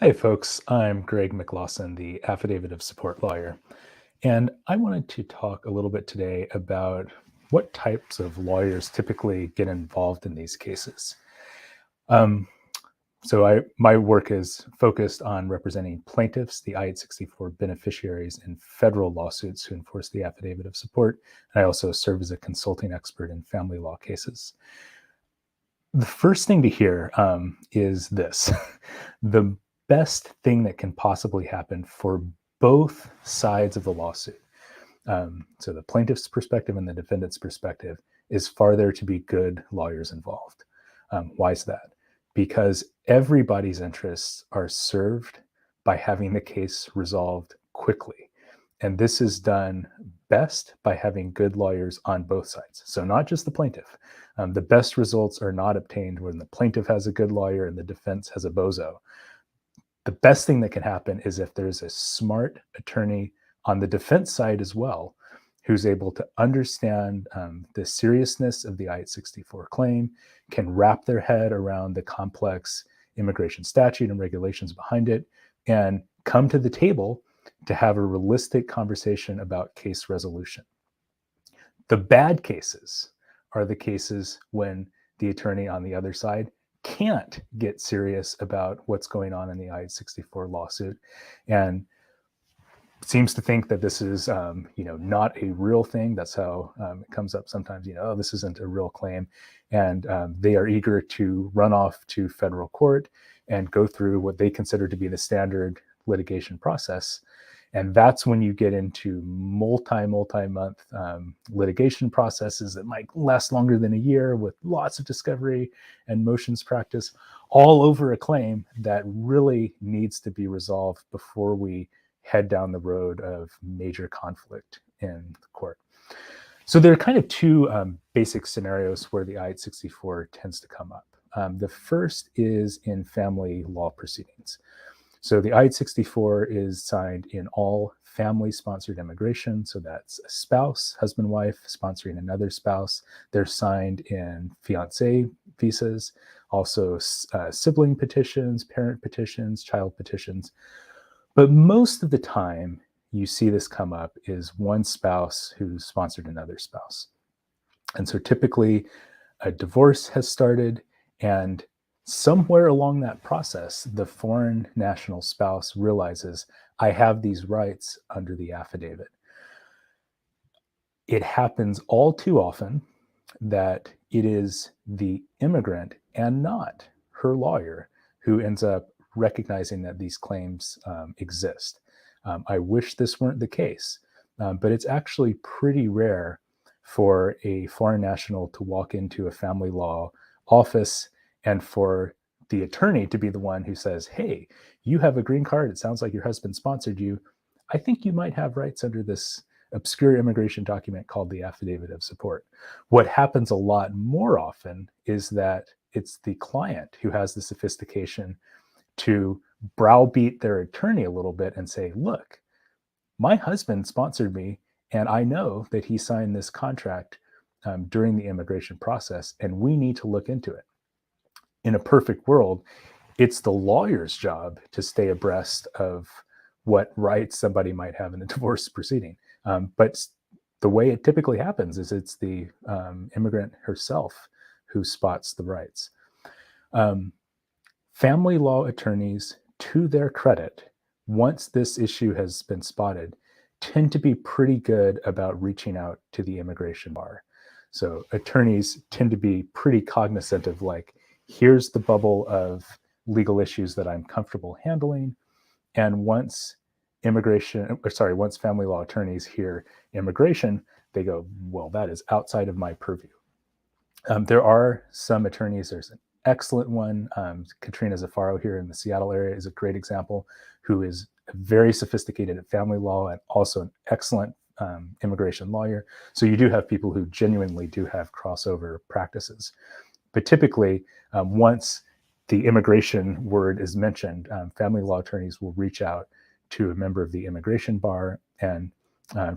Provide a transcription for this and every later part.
Hi, folks. I'm Greg McLaughlin, the Affidavit of Support lawyer, and I wanted to talk a little bit today about what types of lawyers typically get involved in these cases. My work is focused on representing plaintiffs, the I-864 beneficiaries in federal lawsuits who enforce the Affidavit of Support, and I also serve as a consulting expert in family law cases. The first thing to hear is this. The best thing that can possibly happen for both sides of the lawsuit, so the plaintiff's perspective and the defendant's perspective, is for there to be good lawyers involved. Why is that? Because everybody's interests are served by having the case resolved quickly. And this is done best by having good lawyers on both sides. So not just the plaintiff. The best results are not obtained when the plaintiff has a good lawyer and the defense has a bozo. The best thing that can happen is if there's a smart attorney on the defense side as well, who's able to understand the seriousness of the I-864 claim, can wrap their head around the complex immigration statute and regulations behind it, and come to the table to have a realistic conversation about case resolution. The bad cases are the cases when the attorney on the other side can't get serious about what's going on in the I-864 lawsuit and seems to think that this is, not a real thing. That's how it comes up sometimes, oh, this isn't a real claim. And they are eager to run off to federal court and go through what they consider to be the standard litigation process. And that's when you get into multi-month litigation processes that might last longer than a year with lots of discovery and motions practice all over a claim that really needs to be resolved before we head down the road of major conflict in the court. So there are kind of two basic scenarios where the I-864 tends to come up. The first is in family law proceedings. So the I-864 is signed in all family-sponsored immigration. So that's a spouse, husband, wife, sponsoring another spouse. They're signed in fiancé visas, also sibling petitions, parent petitions, child petitions. But most of the time you see this come up is one spouse who sponsored another spouse. And so typically a divorce has started, and somewhere along that process, the foreign national spouse realizes, I have these rights under the affidavit. It happens all too often that it is the immigrant and not her lawyer who ends up recognizing that these claims exist. I wish this weren't the case, but it's actually pretty rare for a foreign national to walk into a family law office and for the attorney to be the one who says, hey, you have a green card. It sounds like your husband sponsored you. I think you might have rights under this obscure immigration document called the Affidavit of Support. What happens a lot more often is that it's the client who has the sophistication to browbeat their attorney a little bit and say, look, my husband sponsored me, and I know that he signed this contract during the immigration process, and we need to look into it. In a perfect world, it's the lawyer's job to stay abreast of what rights somebody might have in a divorce proceeding. But the way it typically happens is it's the immigrant herself who spots the rights. Family law attorneys, to their credit, once this issue has been spotted, tend to be pretty good about reaching out to the immigration bar. So attorneys tend to be pretty cognizant of, like, here's the bubble of legal issues that I'm comfortable handling. And once family law attorneys hear immigration, they go, well, that is outside of my purview. There are some attorneys, there's an excellent one, Katrina Zaffaro here in the Seattle area is a great example, who is very sophisticated at family law and also an excellent immigration lawyer. So you do have people who genuinely do have crossover practices. But typically, once the immigration word is mentioned, family law attorneys will reach out to a member of the immigration bar and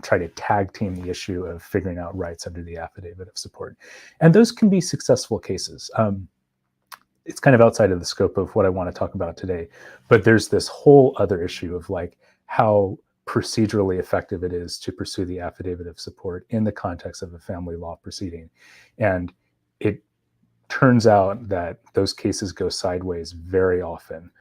try to tag team the issue of figuring out rights under the Affidavit of Support. And those can be successful cases. it's kind of outside of the scope of what I want to talk about today, but there's this whole other issue of like how procedurally effective it is to pursue the affidavit of support in the context of a family law proceeding. And it turns out that those cases go sideways very often,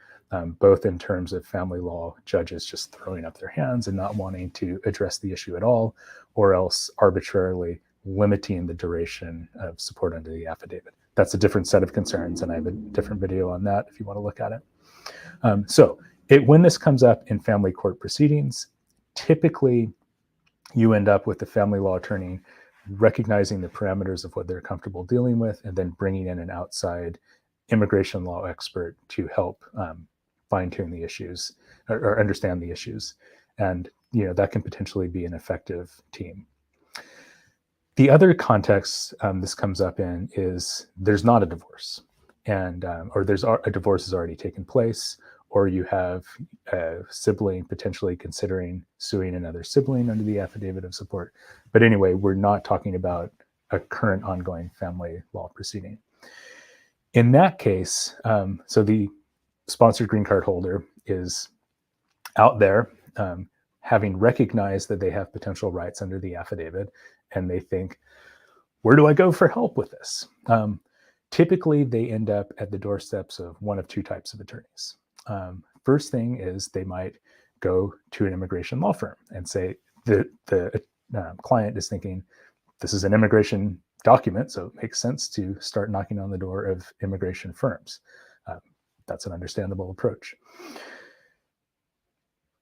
both in terms of family law judges just throwing up their hands and not wanting to address the issue at all, or else arbitrarily limiting the duration of support under the affidavit. That's a different set of concerns, and I have a different video on that if you want to look at it. When this comes up in family court proceedings, typically you end up with the family law attorney recognizing the parameters of what they're comfortable dealing with, and then bringing in an outside immigration law expert to help fine-tune the issues or understand the issues. And that can potentially be an effective team. The other context this comes up in is there's not a divorce, and or there's a divorce has already taken place, or you have a sibling potentially considering suing another sibling under the affidavit of support. But anyway, we're not talking about a current ongoing family law proceeding. In that case, so the sponsored green card holder is out there having recognized that they have potential rights under the affidavit, and they think, where do I go for help with this? Typically, they end up at the doorsteps of one of two types of attorneys. First thing is they might go to an immigration law firm and say the client is thinking, this is an immigration document, so it makes sense to start knocking on the door of immigration firms. That's an understandable approach.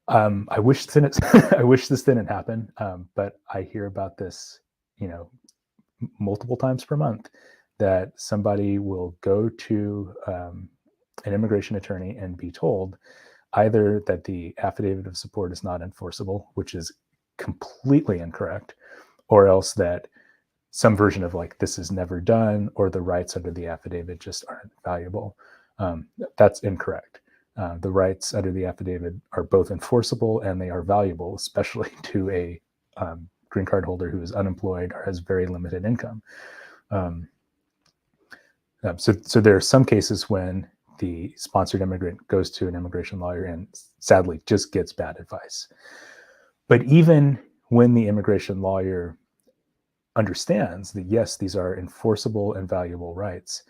I wish this didn't happen, but I hear about this, multiple times per month, that somebody will go to an immigration attorney and be told either that the affidavit of support is not enforceable, which is completely incorrect, or else that some version of like this is never done, or the rights under the affidavit just aren't valuable. That's incorrect. The rights under the affidavit are both enforceable and they are valuable, especially to a green card holder who is unemployed or has very limited income. So there are some cases when the sponsored immigrant goes to an immigration lawyer and sadly just gets bad advice. But even when the immigration lawyer understands that, yes, these are enforceable and valuable rights,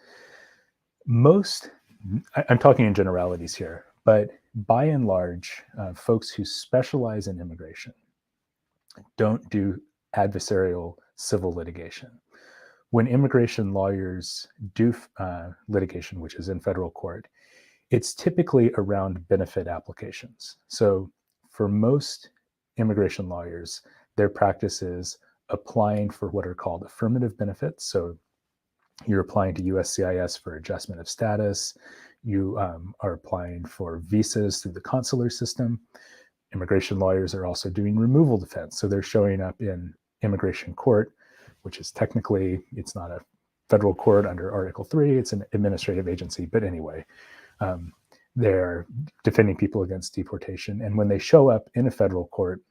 I'm talking in generalities here, but by and large, folks who specialize in immigration don't do adversarial civil litigation. When immigration lawyers do litigation, which is in federal court, it's typically around benefit applications. So for most immigration lawyers, their practice is applying for what are called affirmative benefits. So you're applying to USCIS for adjustment of status. You are applying for visas through the consular system. Immigration lawyers are also doing removal defense. So they're showing up in immigration court, which is technically, it's not a federal court under Article 3, it's an administrative agency. But anyway, they're defending people against deportation. And when they show up in a federal court,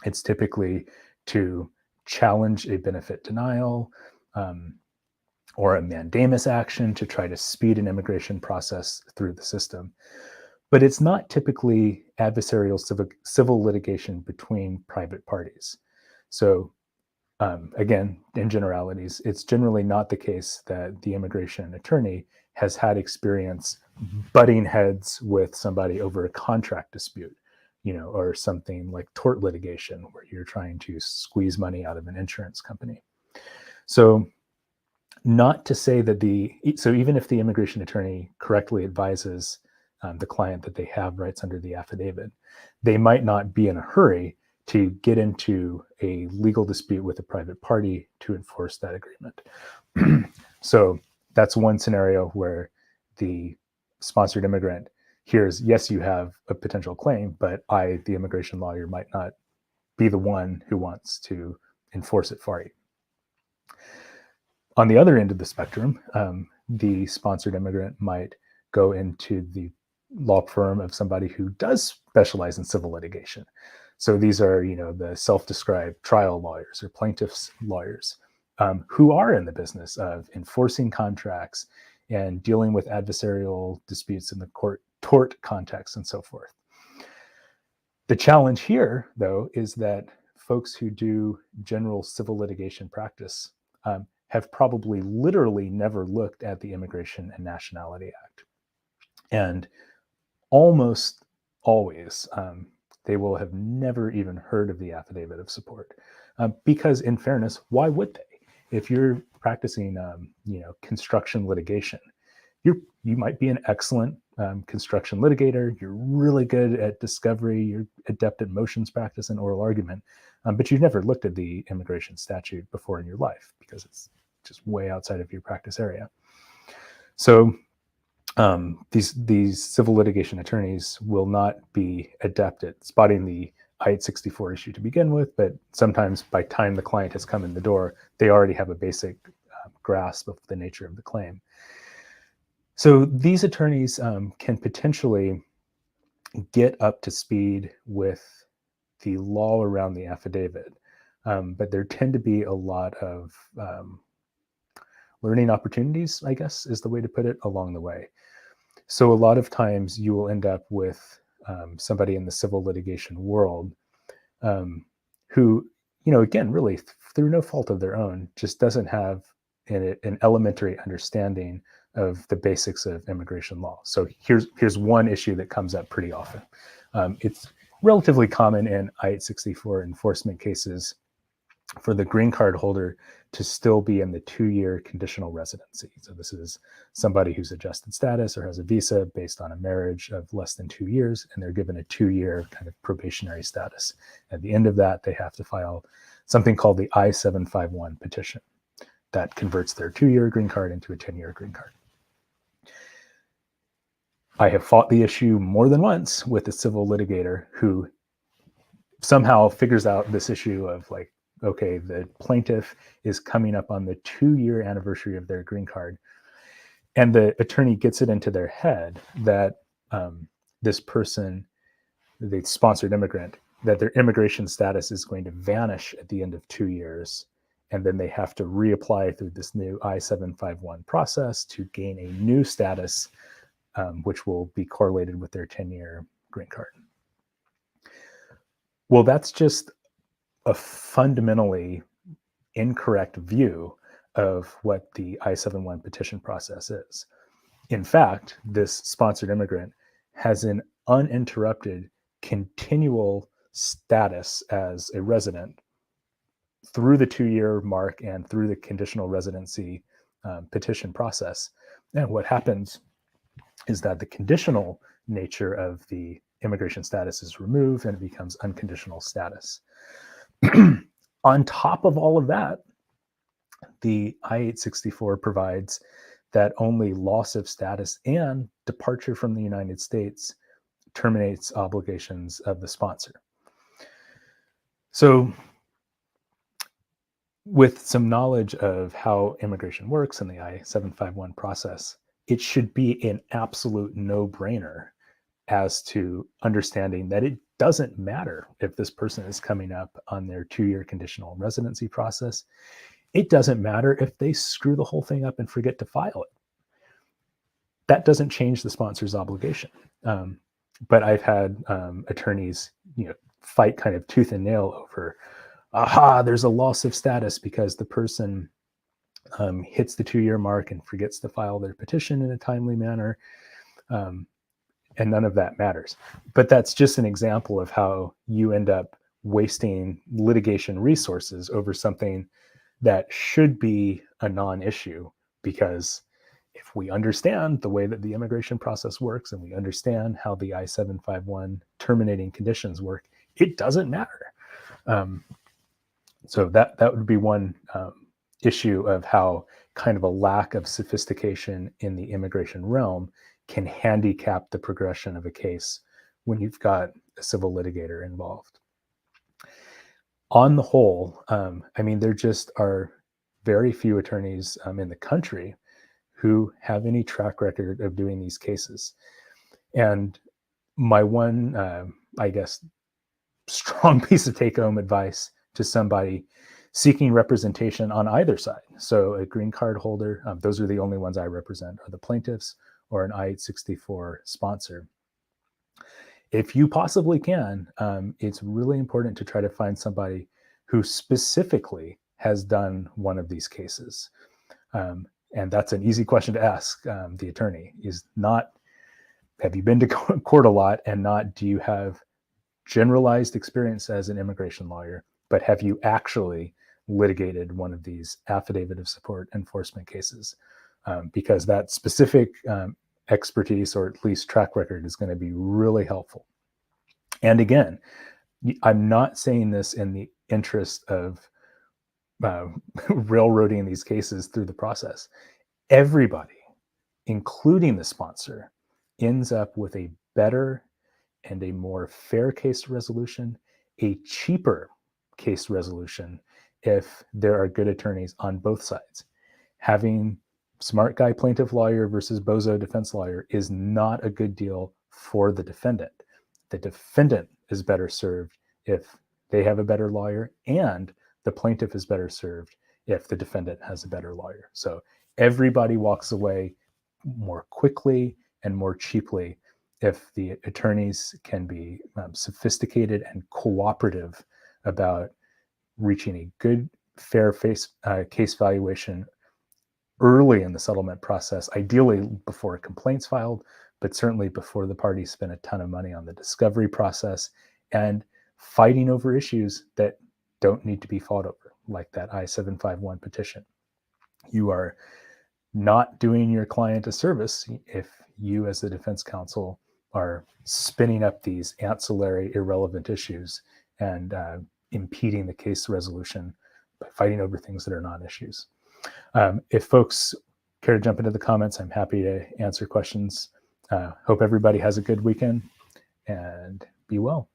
it's typically to challenge a benefit denial, or a mandamus action to try to speed an immigration process through the system. But it's not typically adversarial civil litigation between private parties. So again, in generalities, it's generally not the case that the immigration attorney has had experience butting heads with somebody over a contract dispute, or something like tort litigation where you're trying to squeeze money out of an insurance company. So not to say that so even if the immigration attorney correctly advises the client that they have rights under the affidavit, they might not be in a hurry to get into a legal dispute with a private party to enforce that agreement. So that's one scenario where the sponsored immigrant hears, yes, you have a potential claim, but I, the immigration lawyer, might not be the one who wants to enforce it for you. On the other end of the spectrum, the sponsored immigrant might go into the law firm of somebody who does specialize in civil litigation. So these are, the self-described trial lawyers or plaintiffs lawyers who are in the business of enforcing contracts and dealing with adversarial disputes in the tort context and so forth. The challenge here, though, is that folks who do general civil litigation practice have probably literally never looked at the Immigration and Nationality Act. And almost always, they will have never even heard of the Affidavit of Support. Because in fairness, why would they? If you're practicing construction litigation, you might be an excellent construction litigator. You're really good at discovery. You're adept at motions practice and oral argument, but you've never looked at the immigration statute before in your life because it's just way outside of your practice area. So these civil litigation attorneys will not be adept at spotting the I-864 issue to begin with, but sometimes by time the client has come in the door, they already have a basic grasp of the nature of the claim. So these attorneys can potentially get up to speed with the law around the affidavit, but there tend to be a lot of learning opportunities, I guess is the way to put it, along the way. So a lot of times you will end up with somebody in the civil litigation world who, again, really through no fault of their own, just doesn't have an elementary understanding of the basics of immigration law. So here's one issue that comes up pretty often. It's relatively common in I-864 enforcement cases for the green card holder to still be in the 2-year conditional residency. So this is somebody who's adjusted status or has a visa based on a marriage of less than 2 years, and they're given a 2-year kind of probationary status. At the end of that, they have to file something called the I-751 petition that converts their 2-year green card into a 10-year green card. I have fought the issue more than once with a civil litigator who somehow figures out this issue of like, okay, the plaintiff is coming up on the 2-year anniversary of their green card. And the attorney gets it into their head that this person, the sponsored immigrant, that their immigration status is going to vanish at the end of 2 years. And then they have to reapply through this new I-751 process to gain a new status, which will be correlated with their 10-year green card. Well, that's just a fundamentally incorrect view of what the I-751 petition process is. In fact, this sponsored immigrant has an uninterrupted, continual status as a resident through the 2-year mark and through the conditional residency petition process. And what happens is that the conditional nature of the immigration status is removed and it becomes unconditional status. On top of all of that, the I-864 provides that only loss of status and departure from the United States terminates obligations of the sponsor. So with some knowledge of how immigration works in the I-751 process, it should be an absolute no-brainer as to understanding that it doesn't matter if this person is coming up on their 2-year conditional residency process. It doesn't matter if they screw the whole thing up and forget to file it. That doesn't change the sponsor's obligation. But I've had attorneys, fight kind of tooth and nail over, there's a loss of status because the person hits the 2-year mark and forgets to file their petition in a timely manner. And none of that matters. But that's just an example of how you end up wasting litigation resources over something that should be a non-issue, because if we understand the way that the immigration process works and we understand how the I-751 terminating conditions work, it doesn't matter. So that would be one issue of how kind of a lack of sophistication in the immigration realm can handicap the progression of a case when you've got a civil litigator involved. On the whole, there just are very few attorneys in the country who have any track record of doing these cases. And my one, strong piece of take-home advice to somebody seeking representation on either side. So a green card holder, those are the only ones I represent, are the plaintiffs or an I-864 sponsor. If you possibly can, it's really important to try to find somebody who specifically has done one of these cases. And that's an easy question to ask the attorney, is not, have you been to court a lot, and not, do you have generalized experience as an immigration lawyer, but have you actually litigated one of these affidavit of support enforcement cases? Because that specific expertise, or at least track record, is going to be really helpful. And again, I'm not saying this in the interest of railroading these cases through the process. Everybody, including the sponsor, ends up with a better and a more fair case resolution, a cheaper case resolution, if there are good attorneys on both sides. Having smart guy plaintiff lawyer versus bozo defense lawyer is not a good deal for the defendant. The defendant is better served if they have a better lawyer, and the plaintiff is better served if the defendant has a better lawyer. So everybody walks away more quickly and more cheaply if the attorneys can be sophisticated and cooperative about reaching a good, fair case valuation early in the settlement process, ideally before a complaint's filed, but certainly before the parties spend a ton of money on the discovery process and fighting over issues that don't need to be fought over, like that I-751 petition. You are not doing your client a service if you, as the defense counsel, are spinning up these ancillary irrelevant issues and impeding the case resolution by fighting over things that are non-issues. If folks care to jump into the comments, I'm happy to answer questions. Hope everybody has a good weekend, and be well.